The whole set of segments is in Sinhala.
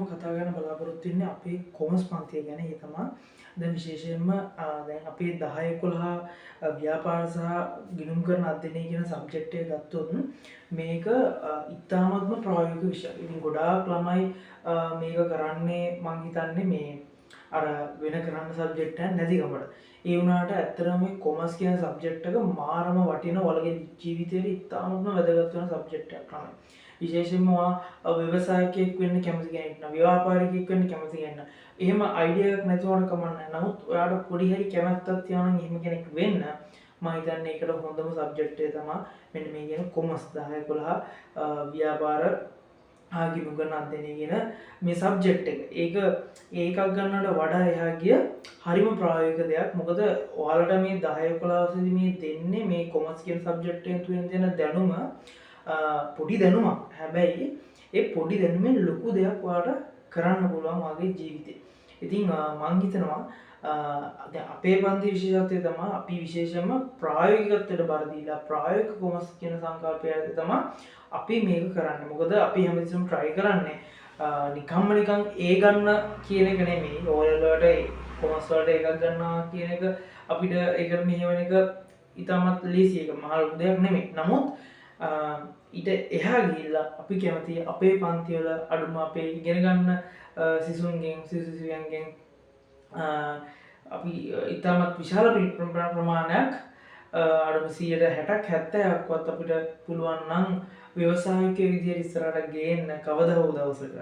හැමෝම කතා කරන්න බලාපොරොත්තු වෙන්නේ අපේ කොමර්ස් පන්තිය ගැන. ඒ තමයි දැන් විශේෂයෙන්ම දැන් අපේ 10 11 ව්‍යාපාර සහ ගිණුම් කරන අධ්‍යයනය කියන සබ්ජෙක්ට් එක ගත්තොත් මේක ඉතාමත්ම ප්‍රායෝගික විෂයක්. ඉතින් ගොඩාක් ළමයි මේක කරන්නේ මං හිතන්නේ මේ අර වෙන කරන්න සබ්ජෙක්ට් එකක් නැති ගමන. ඒ වුණාට ඇත්තටම මේ කොමර්ස් කියන සබ්ජෙක්ට් එක මාරම වටින ඔයාලගේ ජීවිතේට ඉතාමත්ම වැදගත් වෙන සබ්ජෙක්ට් එකක් තමයි. විශේෂයෙන්ම ව්‍යවසායකයෙක් වෙන්න කැමති කෙනෙක් නම් ව්‍යාපාරිකයෙක් වෙන්න කැමති කෙනෙක් නම් එහෙම අයිඩියා එකක් නැතුවම කමක් නැහැ. නමුත් ඔයාලට පොඩි හරි කැමැත්තක් තියෙනවා නම් එහෙම කෙනෙක් වෙන්න මම හිතන්නේ ඒකට හොඳම සබ්ජෙක්ට් එක තමයි මෙන්න මේ කියන කොමර්ස් 10 11 ව්‍යාපාර ගිණුම් කරන අධ්‍යයනය කියන මේ සබ්ජෙක්ට් එක. ඒකක් ගන්නට වඩා එහා ගිය හරිම ප්‍රායෝගික දෙයක්. මොකද ඔයාලට මේ 10 11 මේ දෙන්නේ මේ කොමර්ස් කියන සබ්ජෙක්ට් එකෙන් තුලින් දෙන දැනුම පොඩි දැනුමක්. හැබැයි ඒ පොඩි දැනුමෙන් ලොකු දෙයක් ඔයාලට කරන්න පුළුවන් වගේ ජීවිතේ. ඉතින් මම හිතනවා දැන් අපේ පන්ති විශේෂත්වය තමයි අපි විශේෂයෙන්ම ප්‍රායෝගිකත්වයට බර දීලා ප්‍රායෝගික කොමර්ස් කියන සංකල්පයත් තමයි අපි මේක කරන්නේ. මොකද අපි හැමතිස්සෙම try කරන්නේ නිකන් ඒ ගන්න කියන එක නෙමෙයි. ඔයාලට කොමර්ස් වලට එකක් ගන්නවා කියන එක අපිට ඒකට මෙහෙවන එක ඉතාමත් ලේසි එක මහ ලොකු දෙයක් නෙමෙයි. නමුත් ඊට එහා ගිහිල්ලා අපි කැමති අපේ පන්තිවල අඩුම අපේ ඉගෙන ගන්න සිසුන්ගෙන් සිසුසියන්ගෙන් අපි ඉතාමත් විශාල ප්‍රමාණයක් අඩුම 60ක් 70ක්වත් අපිට පුළුවන් නම් ව්‍යවසායිකයෙක් විදියට ඉස්සරහට ගේන්න කවදා හෝ දවසක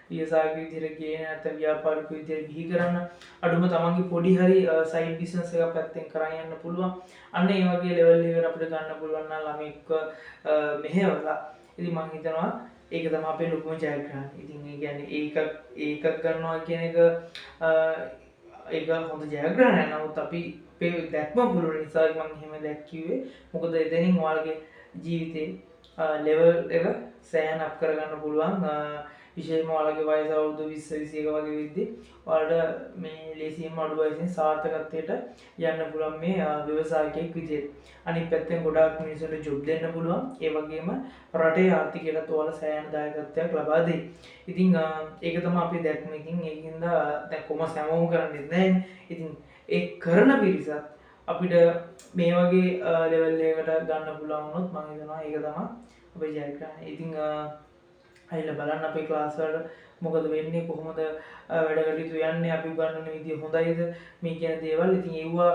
ව්‍යවසායිකයෙක් විදියට ගේන්න නැත්නම් ව්‍යාපාරිකයෙක් විදියට බිහි කරන්න අඩුම තමන්ගේ පොඩි හරි සයිඩ් බිස්නස් එකක් පැත්තෙන් කරන් යන්න පුළුවන්. අන්න ඒ වගේ ලෙවල් එකකට අපිට ගන්න පුළුවන් නම් ළමෙක්ව මෙහෙवला. ඉතින් මම හිතනවා ඒක තමයි අපේ ලොකුම ජයග්‍රහණය. ඉතින් ඒ කියන්නේ ඒකක් ගන්නවා කියන එක ඒක හොඳ ජයග්‍රහණයක්. නමුත් අපි දැක්ම පුළුවන් නිසා මම එහෙම දැක්කියේ. මොකද එතනින් ඔයාලගේ ජීවිතේ ලෙවල් එක සෑහෙන අප් කරගන්න පුළුවන්. විශේෂයෙන්ම ඔයාලගේ වයස අවුරුදු 20 21 වගේ වෙද්දී ඔයාලට මේ ලේසියෙන්ම අඩු වයසින් සාර්ථකත්වයට යන්න පුළුවන් මේ ව්‍යවසායකයෙක් විදියට. අනිත් පැත්තෙන් ගොඩාක් මිනිස්සුන්ට ජොබ් දෙන්න පුළුවන්. ඒ වගේම රටේ ආර්ථිකයටත් ඔයාලා සෑහෙන දායකත්වයක් ලබා දෙයි. ඉතින් ඒක තමයි අපි දැක්ම. ඉතින් ඒකින්ද දැන් කොමර්ස් හැමෝම කරන්නේ නැහැ. ඉතින් ඒ කරන පිරිසත් අපිට මේ වගේ ලෙවල් එකකට ගන්න පුළුවන් වුණොත් මම හිතනවා ඒක තමයි අපේ ජයග්‍රහණය. ඉතින් අයිලා බලන්න අපේ ක්ලාස් වල මොකද වෙන්නේ, කොහොමද වැඩ කටයුතු යන්නේ, අපි උගන්වන විදිය හොඳයිද මේ කියන දේවල්. ඉතින් ඒවා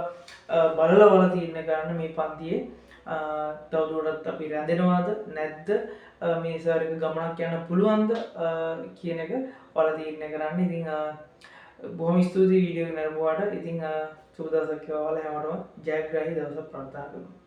බලලා තීරණය ගන්න මේ පන්තියේ තවදුරටත් අපි රැඳෙනවද නැද්ද, මේ සර් එක ගමනක් යන්න පුළුවන්ද කියන එක ඔයාලා තීරණය කරන්න. ඉතින් බොහොම ස්තුතියි වීඩියෝ එක නරඹුවාට. ඉතින් සුබ දවසක් ඔයාලා හැමෝටම ජයග්‍රාහී දවසක් ප්‍රාර්ථනා කරනවා.